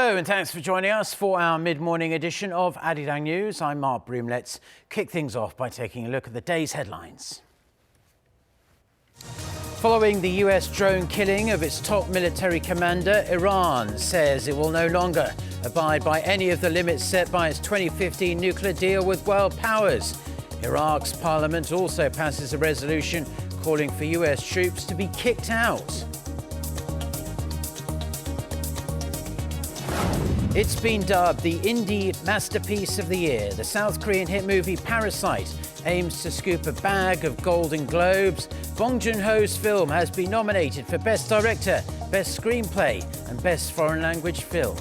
Hello and thanks for joining us for our mid-morning edition of Arirang News. I'm Mark Broom. Let's kick things off by taking a look at the day's headlines. Following the U.S. drone killing of its top military commander, Iran says it will no longer abide by any of the limits set by its 2015 nuclear deal with world powers. Iraq's parliament also passes a resolution calling for U.S. troops to be kicked out. It's been dubbed the indie masterpiece of the year. The South Korean hit movie Parasite aims to scoop a bag of Golden Globes. Bong Joon-ho's film has been nominated for Best Director, Best Screenplay and Best Foreign Language Film.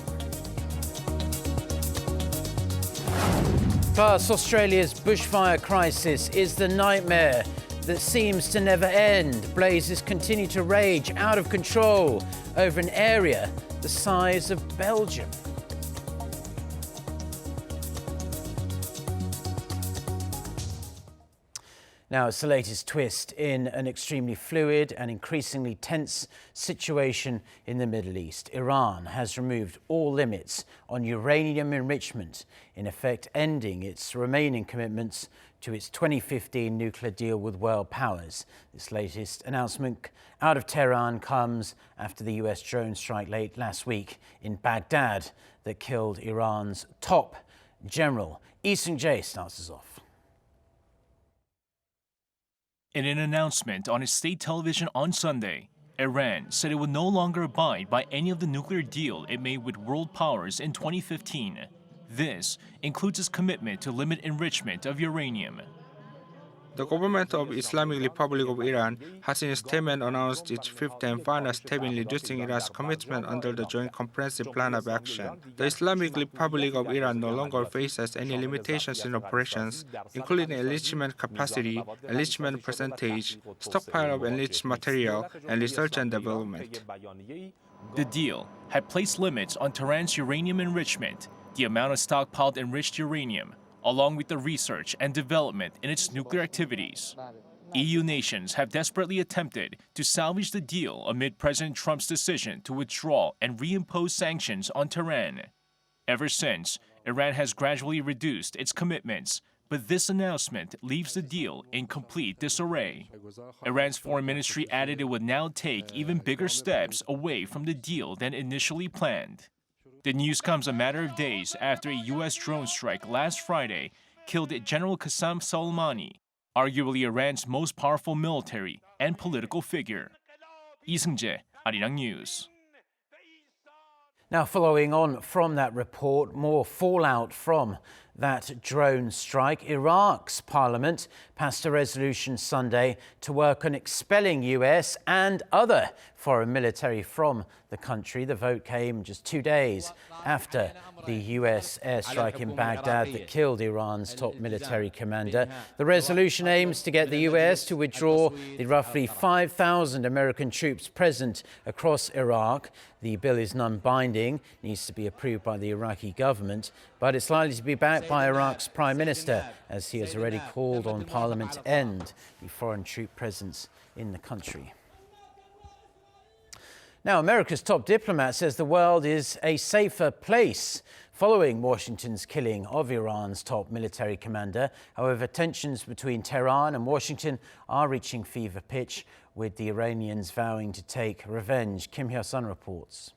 Plus, Australia's bushfire crisis is the nightmare that seems to never end. Blazes continue to rage out of control over an area the size of Belgium. Now, it's the latest twist in an extremely fluid and increasingly tense situation in the Middle East. Iran has removed all limits on uranium enrichment, in effect ending its remaining commitments to its 2015 nuclear deal with world powers. This latest announcement out of Tehran comes after the U.S. drone strike late last week in Baghdad that killed Iran's top general. Lee Seung-jae starts us off. In an announcement on its state television on Sunday, Iran said it would no longer abide by any of the nuclear deal it made with world powers in 2015. This includes its commitment to limit enrichment of uranium. The government of Islamic Republic of Iran has in a statement announced its fifth and final step in reducing Iran's commitment under the Joint Comprehensive Plan of Action. The Islamic Republic of Iran no longer faces any limitations in operations, including enrichment capacity, enrichment percentage, stockpile of enriched material, and research and development. The deal had placed limits on Tehran's uranium enrichment, the amount of stockpiled enriched uranium, along with the research and development in its nuclear activities. EU nations have desperately attempted to salvage the deal amid President Trump's decision to withdraw and reimpose sanctions on Tehran. Ever since, Iran has gradually reduced its commitments, but this announcement leaves the deal in complete disarray. Iran's foreign ministry added it would now take even bigger steps away from the deal than initially planned. The news comes a matter of days after a U.S. drone strike last Friday killed General Qasem Soleimani, arguably Iran's most powerful military and political figure. Lee Seung-jae, Arirang News. Now, following on from that report, more fallout from that drone strike. Iraq's parliament passed a resolution Sunday to work on expelling U.S. and other foreign military from the country. The vote came just 2 days after the U.S. airstrike in Baghdad that killed Iran's top military commander. The resolution aims to get the U.S. to withdraw the roughly 5,000 American troops present across Iraq. The bill is non-binding, needs to be approved by the Iraqi government, but it's likely to be backed by Iraq's Prime Minister, as he has already called on Parliament to end the foreign troop presence in the country. Now, America's top diplomat says the world is a safer place following Washington's killing of Iran's top military commander. However, tensions between Tehran and Washington are reaching fever pitch, with the Iranians vowing to take revenge. Kim Hyo-sun reports.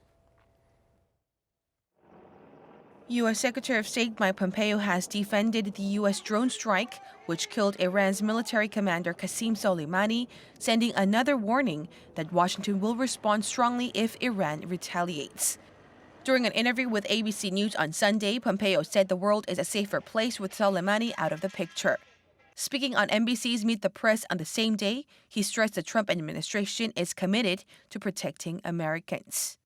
U.S. Secretary of State Mike Pompeo has defended the U.S. drone strike, which killed Iran's military commander Qasem Soleimani, sending another warning that Washington will respond strongly if Iran retaliates. During an interview with ABC News on Sunday, Pompeo said the world is a safer place with Soleimani out of the picture. Speaking on NBC's Meet the Press on the same day, he stressed the Trump administration is committed to protecting Americans.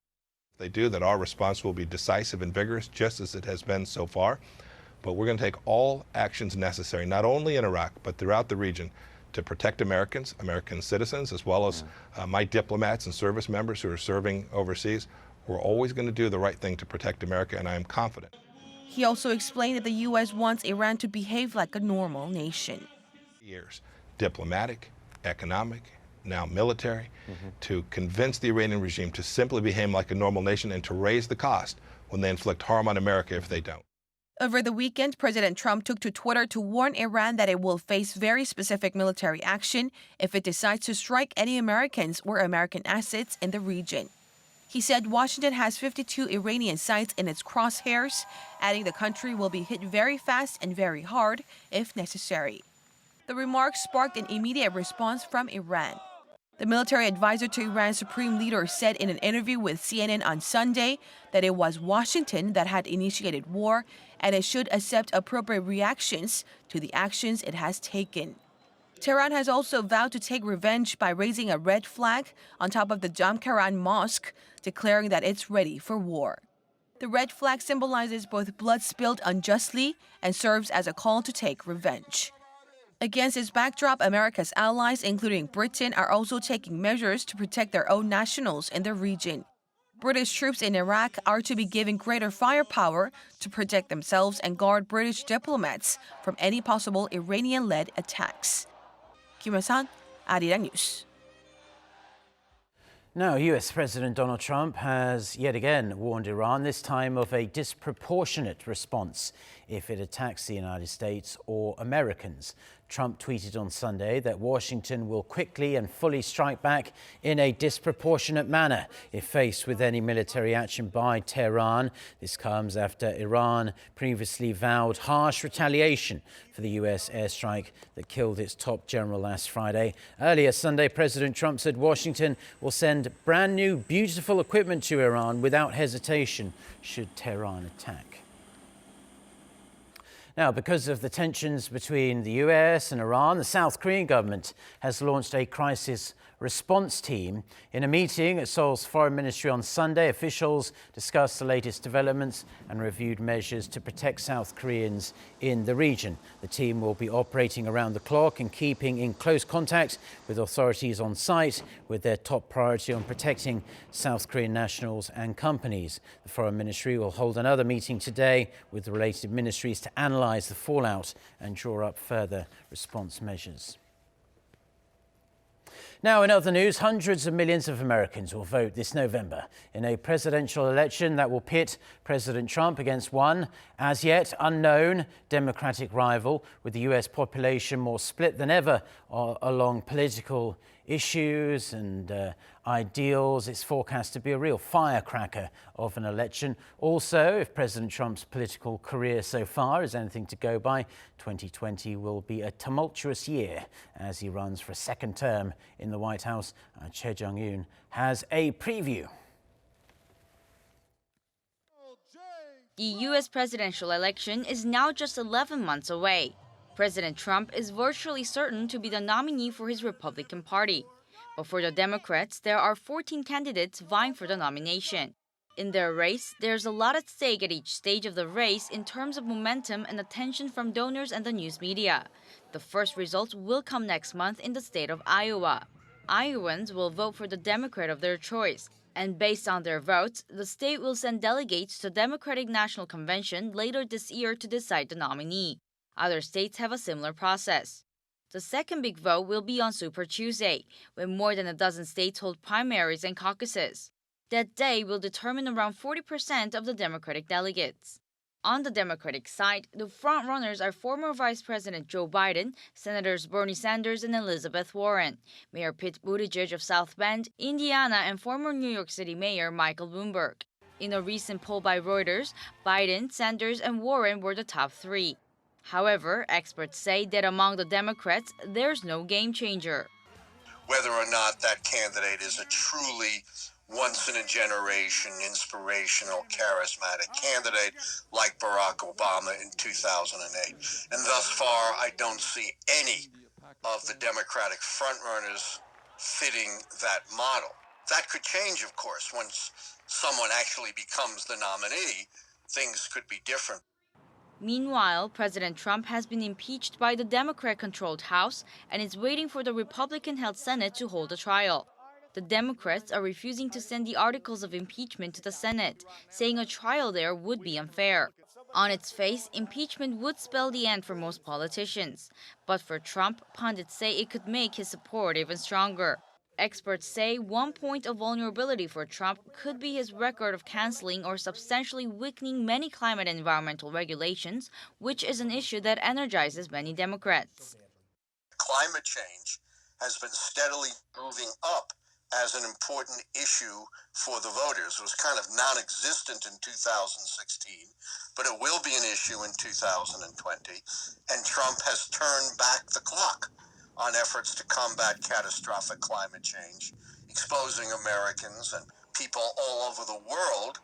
They do, that our response will be decisive and vigorous, just as it has been so far. But we're going to take all actions necessary, not only in Iraq, but throughout the region, to protect Americans, American citizens, as well as my diplomats and service members who are serving overseas. We're always going to do the right thing to protect America, and I am confident. He also explained that the U.S. wants Iran to behave like a normal nation. Years, diplomatic, economic, now military, to convince the Iranian regime to simply behave like a normal nation and to raise the cost when they inflict harm on America if they don't. Over the weekend, President Trump took to Twitter to warn Iran that it will face very specific military action if it decides to strike any Americans or American assets in the region. He said Washington has 52 Iranian sites in its crosshairs, adding the country will be hit very fast and very hard if necessary. The remarks sparked an immediate response from Iran. The military advisor to Iran's supreme leader said in an interview with CNN on Sunday that it was Washington that had initiated war and it should accept appropriate reactions to the actions it has taken. Tehran has also vowed to take revenge by raising a red flag on top of the Jamkaran Mosque, declaring that it's ready for war. The red flag symbolizes both blood spilled unjustly and serves as a call to take revenge. Against this backdrop, America's allies, including Britain, are also taking measures to protect their own nationals in the region. British troops in Iraq are to be given greater firepower to protect themselves and guard British diplomats from any possible Iranian-led attacks. Kim Hyo-san, Arirang News. Now, U.S. President Donald Trump has yet again warned Iran, this time of a disproportionate response if it attacks the United States or Americans. Trump tweeted on Sunday that Washington will quickly and fully strike back in a disproportionate manner if faced with any military action by Tehran. This comes after Iran previously vowed harsh retaliation for the U.S. airstrike that killed its top general last Friday. Earlier Sunday, President Trump said Washington will send brand new, beautiful equipment to Iran without hesitation should Tehran attack. Now, because of the tensions between the U.S. and Iran, the South Korean government has launched a crisis response team. In a meeting at Seoul's foreign ministry on Sunday, officials discussed the latest developments and reviewed measures to protect South Koreans in the region. The team will be operating around the clock and keeping in close contact with authorities on site, with their top priority on protecting South Korean nationals and companies. The foreign ministry will hold another meeting today with the related ministries to analyse the fallout and draw up further response measures. Now, in other news, hundreds of millions of Americans will vote this November in a presidential election that will pit President Trump against one, as yet unknown, Democratic rival, with the U.S. population more split than ever along political issues and ideals. It's forecast to be a real firecracker of an election. Also, if President Trump's political career so far is anything to go by, 2020 will be a tumultuous year as he runs for a second term in the White House. Choi Jung-yoon has a preview. The U.S. presidential election is now just 11 months away. President Trump is virtually certain to be the nominee for his Republican Party. But for the Democrats, there are 14 candidates vying for the nomination. In their race, there's a lot at stake at each stage of the race in terms of momentum and attention from donors and the news media. The first results will come next month in the state of Iowa. Iowans will vote for the Democrat of their choice. And based on their votes, the state will send delegates to the Democratic National Convention later this year to decide the nominee. Other states have a similar process. The second big vote will be on Super Tuesday, when more than a dozen states hold primaries and caucuses. That day will determine around 40% of the Democratic delegates. On the Democratic side, the frontrunners are former Vice President Joe Biden, Senators Bernie Sanders and Elizabeth Warren, Mayor Pete Buttigieg of South Bend, Indiana, and former New York City Mayor Michael Bloomberg. In a recent poll by Reuters, Biden, Sanders, and Warren were the top three. However, experts say that among the Democrats, there's no game changer. Whether or not that candidate is a truly once-in-a-generation, inspirational, charismatic candidate like Barack Obama in 2008. And thus far, I don't see any of the Democratic frontrunners fitting that model. That could change, of course. Once someone actually becomes the nominee, things could be different. Meanwhile, President Trump has been impeached by the Democrat-controlled House and is waiting for the Republican-held Senate to hold a trial. The Democrats are refusing to send the articles of impeachment to the Senate, saying a trial there would be unfair. On its face, impeachment would spell the end for most politicians. But for Trump, pundits say it could make his support even stronger. experts say one point of vulnerability for Trump could be his record of canceling or substantially weakening many climate and environmental regulations, which is an issue that energizes many Democrats. Climate change has been steadily moving up as an important issue for the voters. It was kind of non-existent in 2016, but it will be an issue in 2020. And Trump has turned back the clock on efforts to combat catastrophic climate change, exposing Americans and people all over the world.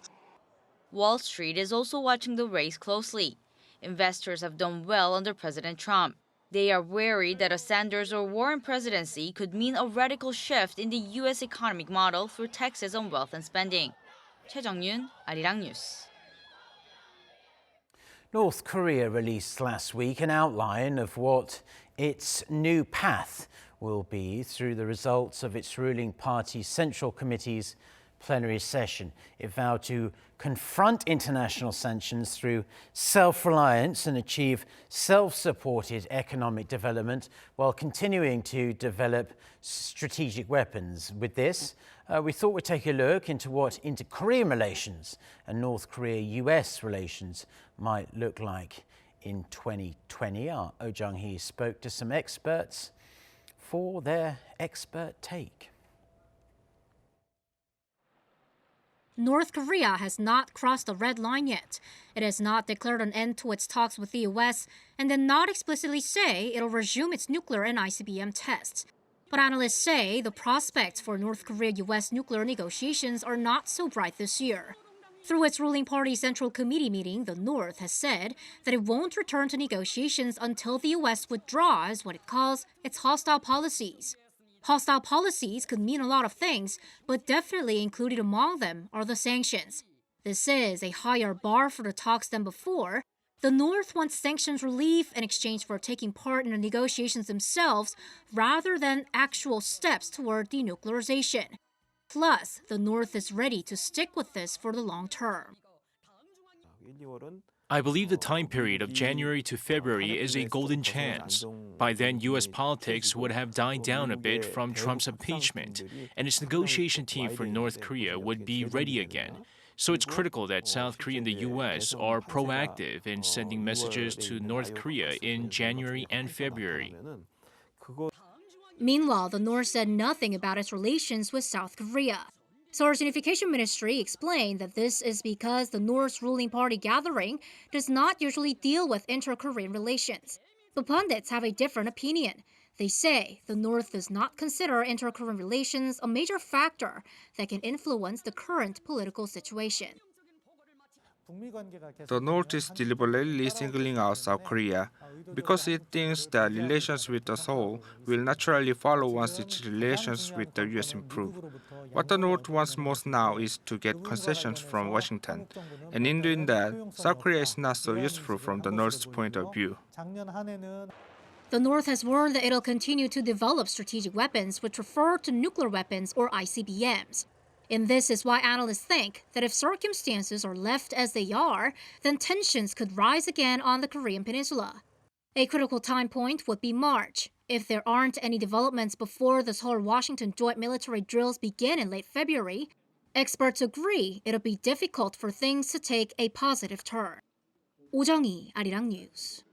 Wall Street is also watching the race closely. Investors have done well under President Trump. They are wary that a Sanders or Warren presidency could mean a radical shift in the U.S. economic model through taxes on wealth and spending. Choi Jung-yoon, Arirang News. North Korea released last week an outline of what its new path will be through the results of its ruling party's Central Committee's plenary session. It vowed to confront international sanctions through self-reliance and achieve self-supported economic development while continuing to develop strategic weapons. With this, we thought we'd take a look into what inter-Korean relations and North Korea-U.S. relations might look like in 2020. Our Oh Jung-hee spoke to some experts for their expert take. North Korea has not crossed the red line yet. It has not declared an end to its talks with the U.S. and did not explicitly say it'll resume its nuclear and ICBM tests. But analysts say the prospects for North Korea-U.S. nuclear negotiations are not so bright this year. Through its ruling party Central Committee meeting, the North has said that it won't return to negotiations until the U.S. withdraws what it calls its hostile policies. Hostile policies could mean a lot of things, but definitely included among them are the sanctions. This is a higher bar for the talks than before. The North wants sanctions relief in exchange for taking part in the negotiations themselves rather than actual steps toward denuclearization. Plus, the North is ready to stick with this for the long term. I believe the time period of January to February is a golden chance. By then, U.S. politics would have died down a bit from Trump's impeachment, and its negotiation team for North Korea would be ready again. So it's critical that South Korea and the U.S. are proactive in sending messages to North Korea in January and February. Meanwhile, the North said nothing about its relations with South Korea. Seoul's Unification Ministry explained that this is because the North's ruling party gathering does not usually deal with inter-Korean relations. But pundits have a different opinion. They say the North does not consider inter-Korean relations a major factor that can influence the current political situation. The North is deliberately singling out South Korea because it thinks that relations with the Seoul will naturally follow once its relations with the U.S. improve. What the North wants most now is to get concessions from Washington, and in doing that, South Korea is not so useful from the North's point of view. The North has warned that it'll continue to develop strategic weapons which refer to nuclear weapons or ICBMs. And this is why analysts think that if circumstances are left as they are, then tensions could rise again on the Korean peninsula. A critical time point would be March. If there aren't any developments before the Seoul-Washington joint military drills begin in late February, experts agree it'll be difficult for things to take a positive turn. Oh Jung-hee, Arirang News.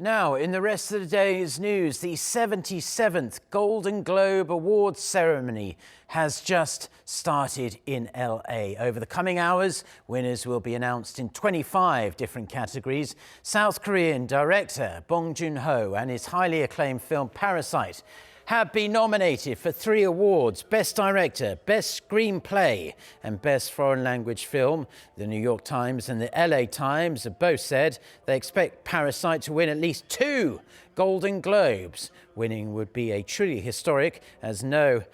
Now, in the rest of the day's news, the 77th Golden Globe Awards ceremony has just started in LA. Over the coming hours, winners will be announced in 25 different categories. South Korean director Bong Joon-ho and his highly acclaimed film Parasite have been nominated for 3 awards: Best Director, Best Screenplay and Best Foreign Language Film. The New York Times and the LA Times have both said they expect Parasite to win at least 2 Golden Globes. Winning would be a truly historic moment,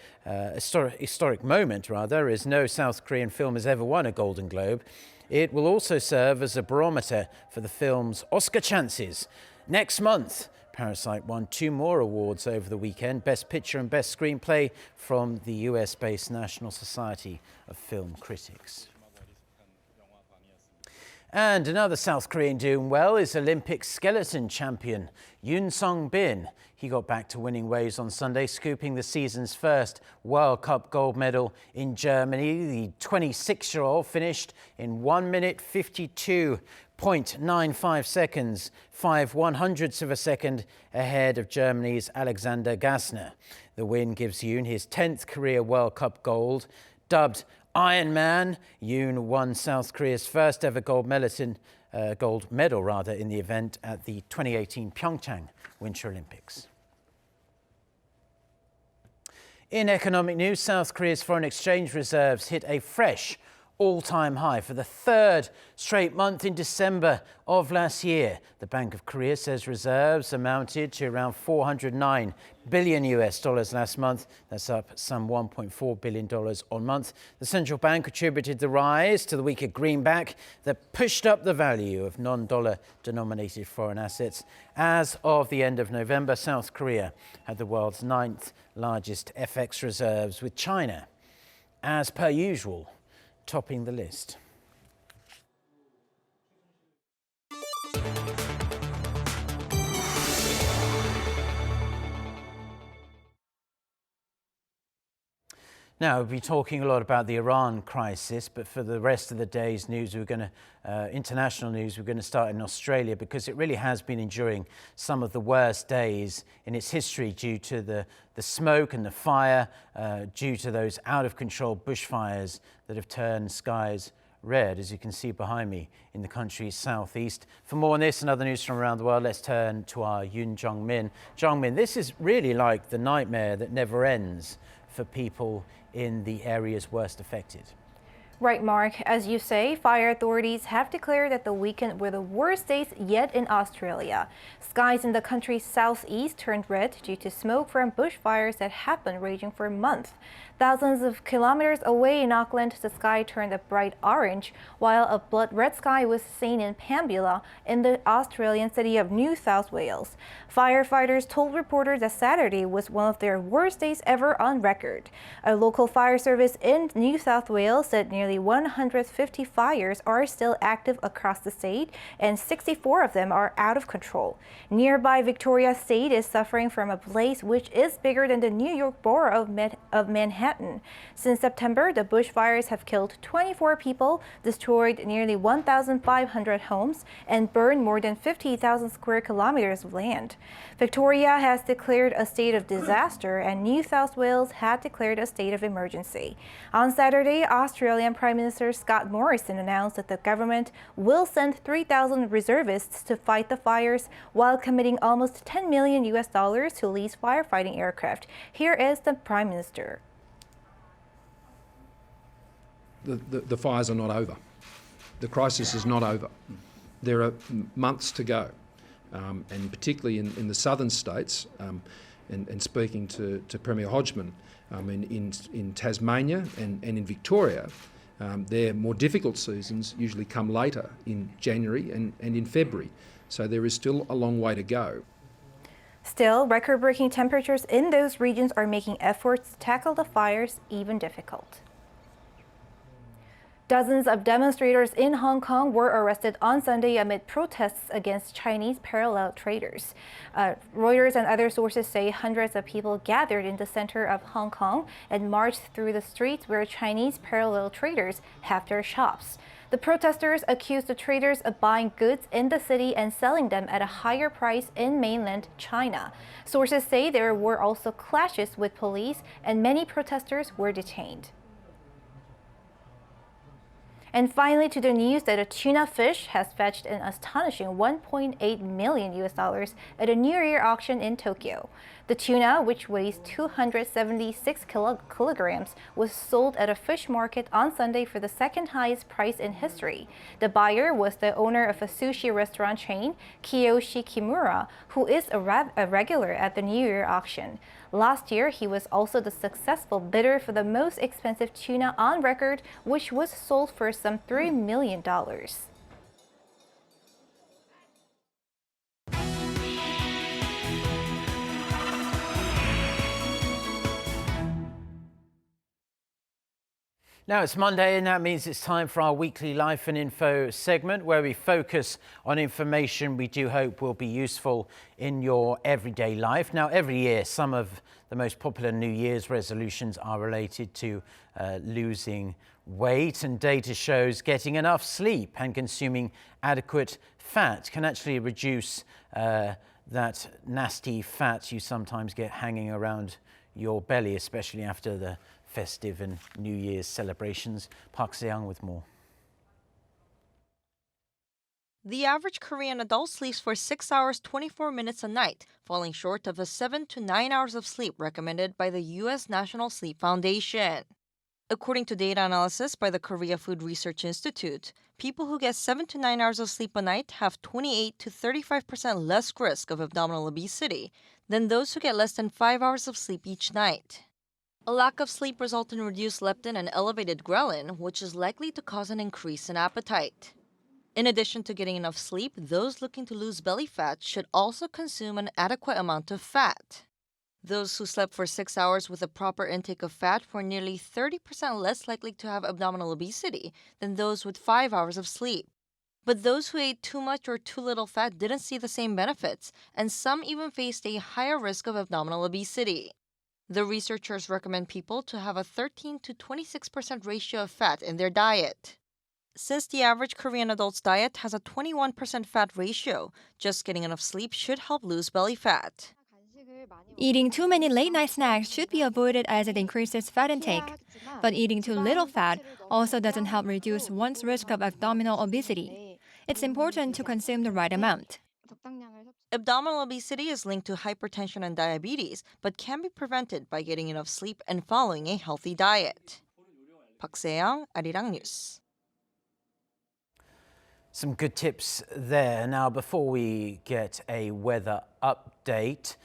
as no South Korean film has ever won a Golden Globe. It will also serve as a barometer for the film's Oscar chances. Next month, Parasite won 2 more awards over the weekend: Best Picture and Best Screenplay from the US-based National Society of Film Critics. And another South Korean doing well is Olympic skeleton champion Yoon Sung-bin. He got back to winning ways on Sunday, scooping the season's first World Cup gold medal in Germany. The 26-year-old finished in 1 minute 52.95 seconds, 5/100ths of a second ahead of Germany's Alexander Gassner. The win gives Yoon his 10th career World Cup gold. Dubbed Iron Man, Yoon won South Korea's first ever gold medal in the event at the 2018 Pyeongchang Winter Olympics. In economic news, South Korea's foreign exchange reserves hit a fresh all-time high for the third straight month in December of last year. The Bank of Korea says reserves amounted to around $409 billion last month. That's up some $1.4 billion on month. The central bank attributed the rise to the weaker greenback that pushed up the value of non-dollar denominated foreign assets. As of the end of November, South Korea had the world's 9th largest FX reserves, with China, as per usual, topping the list. Now, we'll be talking a lot about the Iran crisis, but for the rest of the day's news, international news, we're going to start in Australia, because it really has been enduring some of the worst days in its history due to the smoke and the fire, due to those out-of-control bushfires that have turned skies red, as you can see behind me, in the country's southeast. For more on this and other news from around the world, let's turn to our Yoon Jong-min. Jong-min, this is really like the nightmare that never ends for people in the areas worst affected. Right, Mark. As you say, fire authorities have declared that the weekend were the worst days yet in Australia. Skies in the country's southeast turned red due to smoke from bushfires that have been raging for months. Thousands of kilometers away in Auckland, the sky turned a bright orange, while a blood red sky was seen in Pambula in the Australian city of New South Wales. Firefighters told reporters that Saturday was one of their worst days ever on record. A local fire service in New South Wales said nearly 150 fires are still active across the state, and 64 of them are out of control. Nearby Victoria State is suffering from a blaze which is bigger than the New York borough of Manhattan. Since September, the bushfires have killed 24 people, destroyed nearly 1,500 homes, and burned more than 50,000 square kilometers of land. Victoria has declared a state of disaster, and New South Wales had declared a state of emergency. On Saturday, Australian Prime Minister Scott Morrison announced that the government will send 3,000 reservists to fight the fires, while committing almost $10 million to lease firefighting aircraft. Here is the Prime Minister. The fires are not over. The crisis is not over. There are months to go, and particularly in the southern states, and speaking to Premier Hodgman, in Tasmania and in Victoria, their more difficult seasons usually come later in January and in February. So there is still a long way to go. Still, record-breaking temperatures in those regions are making efforts to tackle the fires even difficult. Dozens of demonstrators in Hong Kong were arrested on Sunday amid protests against Chinese parallel traders. Reuters and other sources say hundreds of people gathered in the center of Hong Kong and marched through the streets where Chinese parallel traders have their shops. The protesters accused the traders of buying goods in the city and selling them at a higher price in mainland China. Sources say there were also clashes with police, and many protesters were detained. And finally, to the news that a tuna fish has fetched an astonishing $1.8 million at a New Year auction in Tokyo. The tuna, which weighs 276 kilograms, was sold at a fish market on Sunday for the second highest price in history. The buyer was the owner of a sushi restaurant chain, Kiyoshi Kimura, who is a regular at the New Year auction. Last year, he was also the successful bidder for the most expensive tuna on record, which was sold for some $3 million. Now it's Monday, and that means it's time for our weekly Life and Info segment, where we focus on information we do hope will be useful in your everyday life. Now, every year, some of the most popular New Year's resolutions are related to losing weight, and data shows getting enough sleep and consuming adequate fat can actually reduce that nasty fat you sometimes get hanging around your belly, especially after the festive and New Year's celebrations. Park Se-young with more. The average Korean adult sleeps for 6 hours 24 minutes a night, falling short of the 7 to 9 hours of sleep recommended by the U.S. National Sleep Foundation. According to data analysis by the Korea Food Research Institute, people who get 7 to 9 hours of sleep a night have 28 to 35% less risk of abdominal obesity than those who get less than 5 hours of sleep each night. A lack of sleep results in reduced leptin and elevated ghrelin, which is likely to cause an increase in appetite. In addition to getting enough sleep, those looking to lose belly fat should also consume an adequate amount of fat. Those who slept for 6 hours with a proper intake of fat were nearly 30% less likely to have abdominal obesity than those with 5 hours of sleep. But those who ate too much or too little fat didn't see the same benefits, and some even faced a higher risk of abdominal obesity. The researchers recommend people to have a 13 to 26% ratio of fat in their diet. Since the average Korean adult's diet has a 21% fat ratio, just getting enough sleep should help lose belly fat. Eating too many late-night snacks should be avoided as it increases fat intake. But eating too little fat also doesn't help reduce one's risk of abdominal obesity. It's important to consume the right amount. Abdominal obesity is linked to hypertension and diabetes, but can be prevented by getting enough sleep and following a healthy diet. Park Se-young, Arirang News. Some good tips there. Now, before we get a weather update,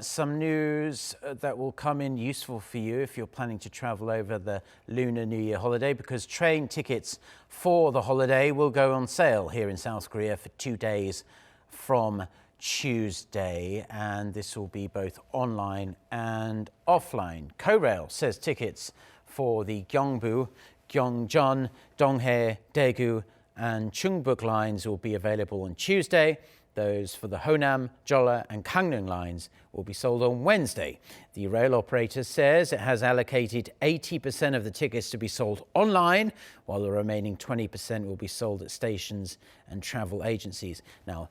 some news that will come in useful for you if you're planning to travel over the Lunar New Year holiday, because train tickets for the holiday will go on sale here in South Korea for 2 days from Tuesday, and this will be both online and offline. Korail says tickets for the Gyeongbu, Gyeongjeon, Donghae, Daegu and Chungbuk lines will be available on Tuesday. Those for the Honam, Jeolla and Gangneung lines will be sold on Wednesday. The rail operator says it has allocated 80% of the tickets to be sold online, while the remaining 20% will be sold at stations and travel agencies. Now,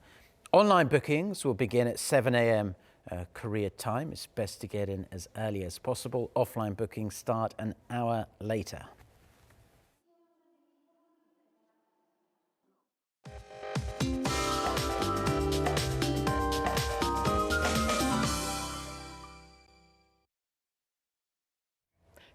online bookings will begin at 7 a.m. Korea time. It's best to get in as early as possible. Offline bookings start an hour later.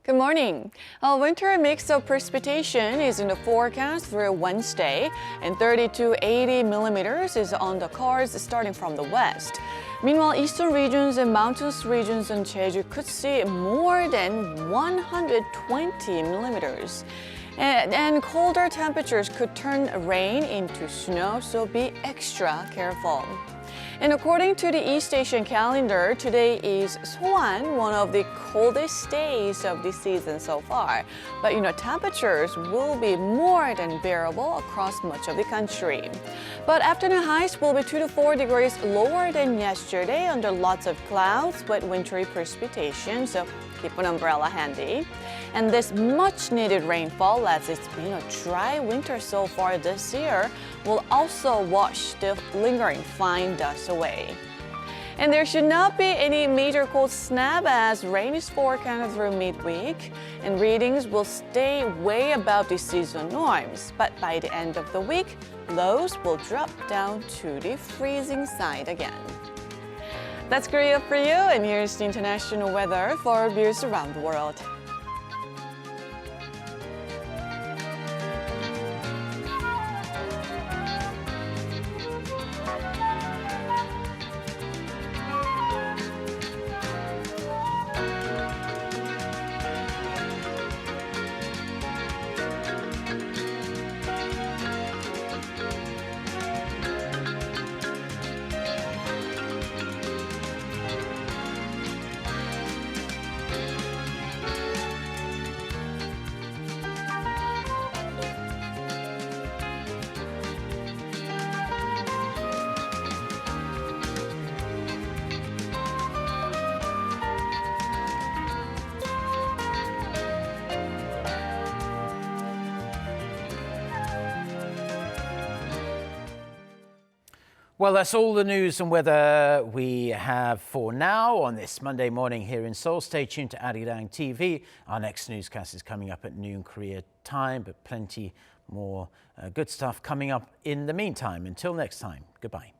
Good morning. A winter mix of precipitation is in the forecast through Wednesday, and 30 to 80 millimeters is on the cards starting from the west. Meanwhile, eastern regions and mountainous regions on Jeju could see more than 120 millimeters. And colder temperatures could turn rain into snow, so be extra careful. And according to the East Asian calendar, today is Soan, one of the coldest days of the season so far. But temperatures will be more than bearable across much of the country. But afternoon highs will be 2 to 4 degrees lower than yesterday under lots of clouds but wintry precipitation, so keep an umbrella handy. And this much-needed rainfall, as it's been a dry winter so far this year, will also wash the lingering fine dust away. And there should not be any major cold snap as rain is forecasted through midweek, and readings will stay way above the season norms. But by the end of the week, lows will drop down to the freezing side again. That's Korea for you, and here's the international weather for viewers around the world. Well, that's all the news and weather we have for now on this Monday morning here in Seoul. Stay tuned to Arirang TV. Our next newscast is coming up at noon Korea time, but plenty more good stuff coming up in the meantime. Until next time, goodbye.